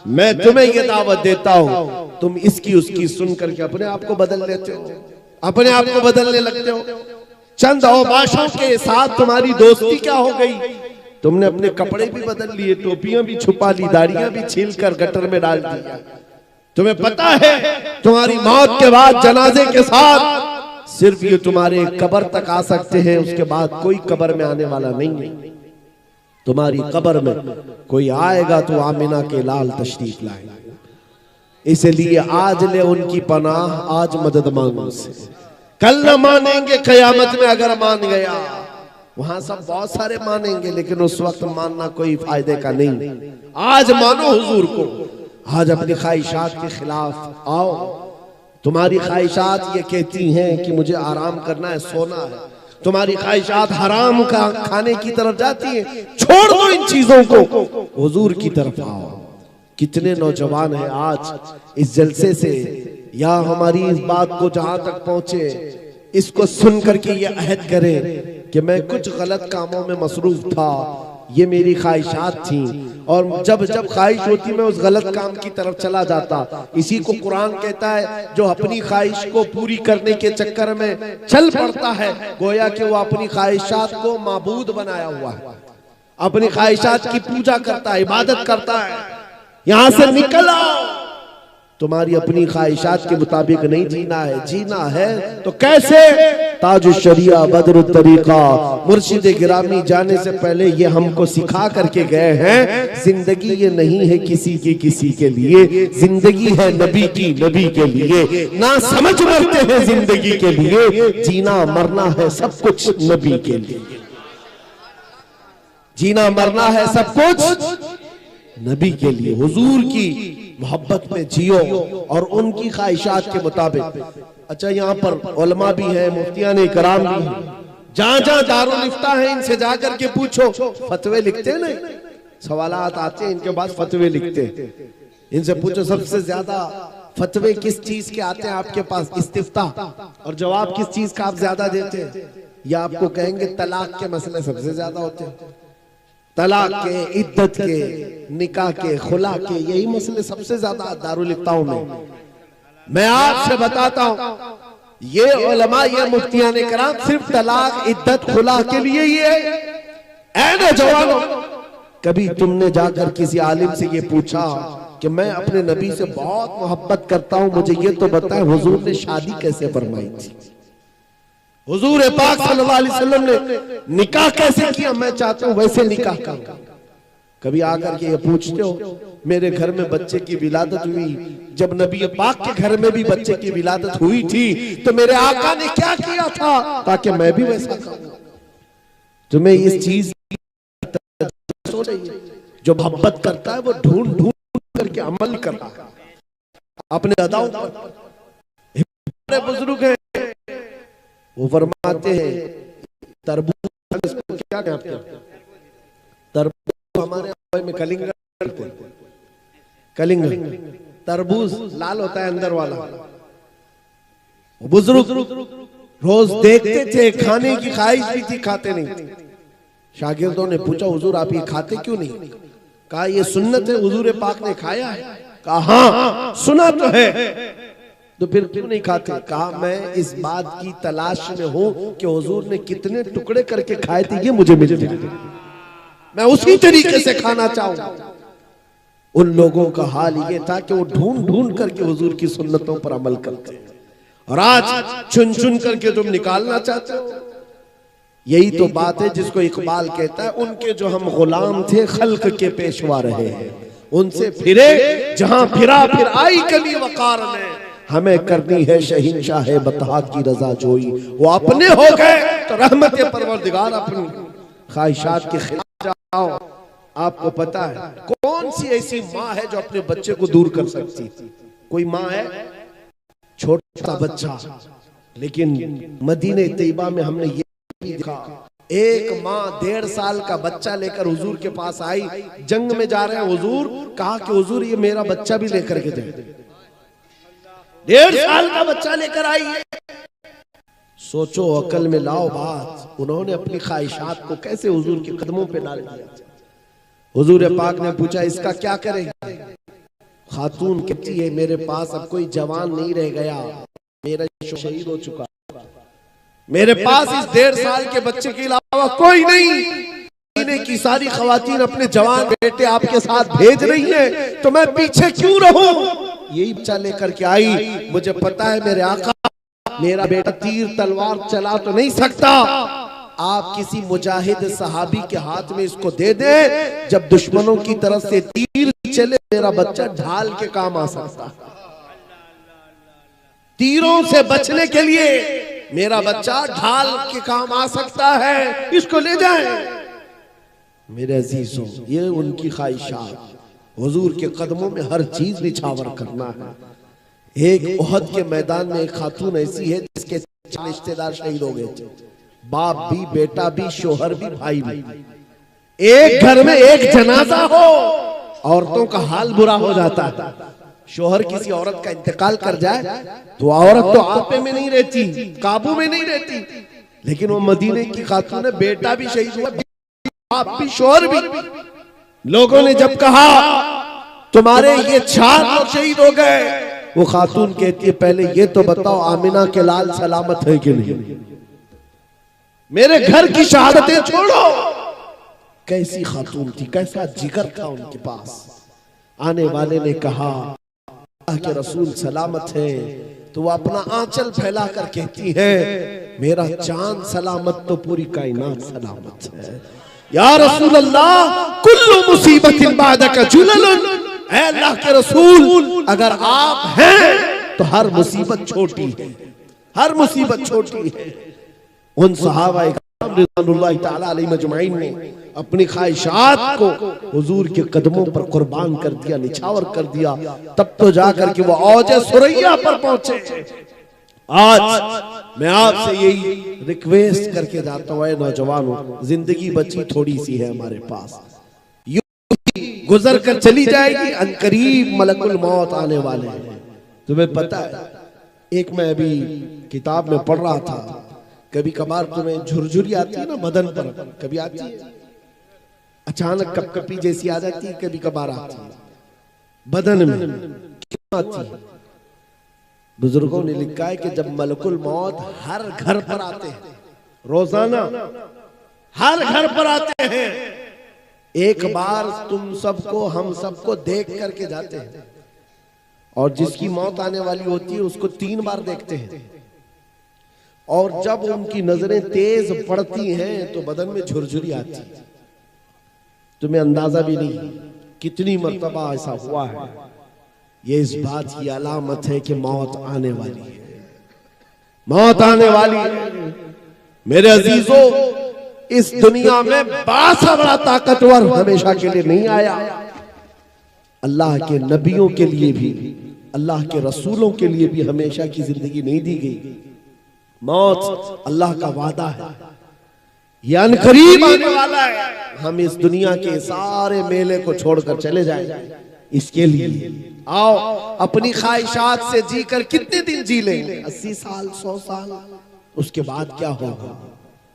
मैं तुम्हें ये दावत देता हूं, तुम इसकी उसकी सुन करके अपने आप को बदल लेते हो, अपने आप को बदलने लगते हो। चंद औबाशों के साथ तुम्हारी दोस्ती क्या हो गई, तुमने अपने कपड़े भी बदल लिए, टोपियां भी छुपा ली, दाढ़ियां भी छील कर गटर में डाल दी। तुम्हें पता है तुम्हारी मौत के बाद जनाजे के साथ सिर्फ ये तुम्हारे कब्र तक आ सकते हैं, उसके बाद कोई कब्र में आने वाला नहीं है। तुम्हारी कब्र में कोई आएगा तो आमिना के लाल तशरीफ लाएगा। इसलिए आज ले उनकी पनाह, आज मदद मांगो उनसे। कल न मानेंगे, कयामत में अगर मान गया, वहां सब बहुत सारे मानेंगे, लेकिन उस वक्त मानना कोई फायदे का नहीं। आज मानो हुजूर को, आज अपनी ख्वाहिशात के खिलाफ आओ। तुम्हारी ख्वाहिशात ये कहती हैं कि मुझे आराम करना है, सोना है। तुम्हारी ख्वाहिशात हराम का खाने की तरफ जाती हैं, छोड़ दो इन चीजों को, हुजूर की तरफ आओ। कितने नौजवान हैं आज इस जलसे से, या हमारी इस बात को जहां तक पहुंचे, इसको सुन करके ये अहद करें कि मैं कुछ गलत कामों में मसरूफ था, ये मेरी ख्वाहिशात थी, और जब जब ख्वाहिश होती मैं उस गलत काम की तरफ चला जाता। इसी को कुरान कहता है, जो अपनी ख्वाहिश को पूरी करने के चक्कर में चल पड़ता है, गोया कि वो अपनी ख्वाहिशात को माबूद बनाया हुआ है, अपनी ख्वाहिशात की पूजा करता है, इबादत करता है। यहां से निकल आओ, तुम्हारी अपनी ख्वाहिशात के मुताबिक नहीं जीना है। जीना है तो कैसे? ताज शरिया बदर तरीका मुर्शिद गिरामी जाने से पहले ये हमको सिखा करके गए हैं, जिंदगी ये नहीं है किसी की किसी के लिए, जिंदगी है नबी की नबी के लिए। ना समझ मरते हैं जिंदगी के लिए, जीना मरना है सब कुछ नबी के लिए। जीना मरना है सब कुछ नबी के लिए। हुजूर की मोहब्बत में जियो और उनकी ख्वाहिशात के मुताबिक। अच्छा, यहाँ पर उलमा भी हैं, मुफ्तियान इकराम भी हैं, जहां जहां दारुल इफ्ता है इनसे जाकर के पूछो, फतवे लिखते हैं ना, सवालात आते हैं इनके पास, फतवे लिखते हैं। इनसे पूछो सबसे ज्यादा फतवे किस चीज के आते हैं आपके पास, इस्तिफ्ता, और जवाब किस चीज का आप ज्यादा देते हैं? या आपको कहेंगे तलाक के मसले सबसे ज्यादा होते हैं, तलाक के, इद्दत के, निकाह के, खुला के, यही मसले सबसे ज्यादा दारुल इफ्ताओं में। मैं आपसे बताता हूं, ये उलमा, ये मुफ्तियान कराम सिर्फ तलाक, इद्दत, खुला के लिए ही है। ऐ नौजवानों, कभी तुमने जाकर किसी आलिम से ये पूछा कि मैं अपने नबी से बहुत मोहब्बत करता हूं, मुझे ये तो बताएं हुजूर ने शादी कैसे फरमाई थी, हुजूर पाक सल्लल्लाहु अलैहि वसल्लम ने निकाह कैसे किया, मैं चाहता हूं वैसे निकाह करूं। कभी आकर के ये पूछते हो, मेरे घर में बच्चे की विलादत हुई, जब नबी पाक के घर में भी बच्चे की विलादत हुई थी तो मेरे आका ने क्या किया था ताकि मैं भी वैसा करूं। तुम्हें इस चीज जो मोहब्बत करता है वो ढूंढ ढूंढ करके अमल करता है अपने अदाओं पर। बुजुर्ग है वो फरमाते हैं, तरबूज क्या कहते हैं, तरबूज हमारे में कलिंग, कलिंग तरबूज लाल होता है अंदर वाला। बुजुर्ग रोज देखते थे, खाने की ख्वाहिश भी थी, खाते नहीं थे। शागिर्दों ने पूछा, हुजूर आप ये खाते क्यों नहीं? कहा ये सुन्नत है, हुजूर पाक ने खाया है। कहा हाँ सुना तो है, तो फिर क्यों नहीं खाते? कहा मैं इस बात की तलाश में हूं कि हुजूर ने कितने टुकड़े करके खाए थे, ये मुझे मिल जाए, मैं उसी तरीके से खाना चाहूं। उन लोगों का हाल ये था कि वो ढूंढ ढूंढ करके हुजूर की सुन्नतों पर अमल करते हैं, और आज चुन चुन करके तुम निकालना चाहते हो। यही तो बात है जिसको इकबाल कहता है, उनके जो हम गुलाम थे खल्क के पेशवा रहे हैं, उनसे फिरे जहां फिरा फिर आई कली वकार ने, हमें करनी है शहीनशाह बतहा की रजा जोई। वो अपने हो गए तो रहमत परवरदिगार अपनी ख्वाहिशात के खिलाफ जाओ। आपको पता है कौन सी ऐसी माँ है जो अपने बच्चे को दूर कर सकती? कोई माँ है, छोटा बच्चा, लेकिन मदीने तैयबा में हमने ये भी देखा, एक माँ 1.5 साल का बच्चा लेकर हुजूर के पास आई, जंग में जा रहे हैं हुजूर, कहा कि हुजूर ये मेरा बच्चा भी लेकर के जाए। 1.5 साल का बच्चा लेकर आई है। सोचो, अकल में लाओ बात, उन्होंने अपनी ख्वाहिशात को कैसे हुजूर के कदमों पे डाल दिया। हुजूर पाक ने पूछा इसका क्या करेंगे? खातून कहती है मेरे पास अब कोई जवान नहीं रह गया, मेरा शहीद हो चुका, मेरे पास इस 1.5 साल के बच्चे के अलावा कोई नहीं। मदीने की सारी खवातीन अपने जवान बेटे आपके साथ भेज रही है, तो मैं पीछे क्यों रहूं? यही बच्चा लेकर के आई। मुझे पता है मेरे आका, मेरा बेटा तीर तलवार चला तो नहीं सकता, आप किसी मुजाहिद सहाबी के हाथ में इसको दे दे, जब दुश्मनों की तरफ से तीर चले मेरा बच्चा ढाल के काम आ सकता। तीरों से बचने के लिए मेरा बच्चा ढाल के काम आ सकता है, इसको ले जाएं। मेरे अजीजों, ये उनकी ख्वाहिशात, हुजूर के कदमों में हर चीज निछावर करना है। एक उहद के मैदान में एक खातून ऐसी है जिसके 4 रिश्तेदार शहीद हो गए थे, बाप भी, बेटा भी, शोहर भी, भाई भी। एक घर में एक जनाजा हो, औरतों का हाल बुरा हो जाता है। शोहर किसी औरत का इंतकाल कर जाए तो औरत तो आपे में नहीं रहती, काबू में नहीं रहती, लेकिन वो मदीने की खातून है, बेटा भी शहीद हुआ, बाप भी, शोहर भी। लोगों ने जब कहा तुम्हारे ये 4 लोग शहीद हो गए, वो खातून कहती है पहले ये तो बताओ आमिना के लाल सलामत है कि नहीं? मेरे घर की शहादतें छोड़ो। कैसी खातून थी, कैसा जिगर था उनके पास। आने वाले ने कहा अल्लाह के रसूल सलामत है, तो वो अपना आंचल फैला कर कहती है मेरा चांद सलामत तो पूरी कायनात सलामत है। या रसूल अल्लाह, कुल्लु मुसीबतिन बादका जुललुन, ऐ अल्लाह के रसूल अगर आप हैं तो हर मुसीबत छोटी है, हर मुसीबत छोटी है। उन सहाबा रिज़वानुल्लाह ताला अलैहिम अजमईन ने अपनी ख्वाहिशात को हुजूर के कदमों पर कुर्बान कर दिया, निछावर कर दिया, तब तो जाकर के वो औजे सुरैया पर पहुंचे। आज मैं आपसे यही रिक्वेस्ट करके जाता हूँ, नौजवानों, जिंदगी बची थोड़ी सी है हमारे पास, यूं गुजर कर चली जाएगी, अनकरीब मलकुल मौत आने वाले हैं। तुम्हें पता है, एक मैं अभी किताब में पढ़ रहा था, कभी कभार तुम्हें झुरझुरी आती है ना बदन पर, कभी आती है अचानक कपकपी जैसी आ जाती है, कभी कभार आती है बदन में, क्यों आती है? बुजुर्गों ने लिखा है कि जब मलकुल मौत हर घर पर आते हैं, रोजाना हर घर पर आते हैं, एक बार तुम सबको, हम सबको देख करके जाते हैं, और जिसकी मौत आने वाली होती है उसको 3 बार देखते हैं, और जब उनकी नजरें तेज पड़ती हैं तो बदन में झुरझुरी आती है। तुम्हें अंदाजा भी नहीं कितनी मर्तबा ऐसा हुआ है। ये इस बात की अलामत है कि मौत आने वाली है, मौत आने वाली है। मेरे अजीजों, इस दुनिया में बासा बड़ा ताकतवर हमेशा के लिए नहीं आया। अल्लाह के नबियों के लिए भी, अल्लाह के रसूलों के लिए भी हमेशा की जिंदगी नहीं दी गई। मौत अल्लाह का वादा है, ये अनकरीब आने वाला है। हम इस दुनिया के सारे मेले को छोड़कर चले जाएंगे, इसके लिए आओ अपनी ख्वाहिशात से जीकर कितने दिन जी लेंगे? 80 साल, 100 साल, उसके बाद क्या होगा?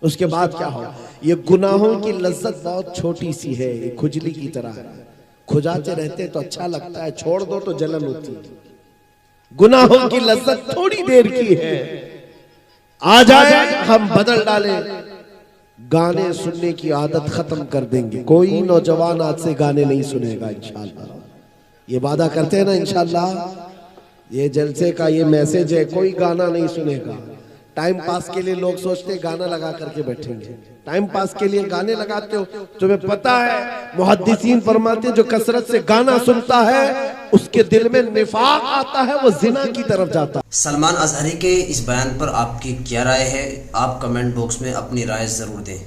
उसके बाद क्या होगा? ये गुनाहों की लज्जत बहुत छोटी सी है, ये खुजली की तरह है, खुजाते रहते तो अच्छा लगता है, छोड़ दो तो जलन होती है। गुनाहों की लज्जत थोड़ी देर की है, आ जाए हम बदल डालें, गाने सुनने की आदत खत्म कर देंगे। कोई नौजवान आज से गाने नहीं सुनेगा इंशाल्लाह, ये वादा करते हैं ना इंशाल्लाह। ये जलसे का ये मैसेज है, कोई गाना नहीं सुनेगा। टाइम पास के लिए लोग सोचते हैं गाना लगा करके बैठेंगे, टाइम पास के लिए गाने लगाते हो। तुम्हें पता है मुहद्दिसीन फरमाते हैं जो कसरत से गाना सुनता है उसके दिल में निफाक आता है, वो जिना की तरफ जाता है। सलमान अजहरी के इस बयान पर आपकी क्या राय है? आप कमेंट बॉक्स में अपनी राय जरूर दें।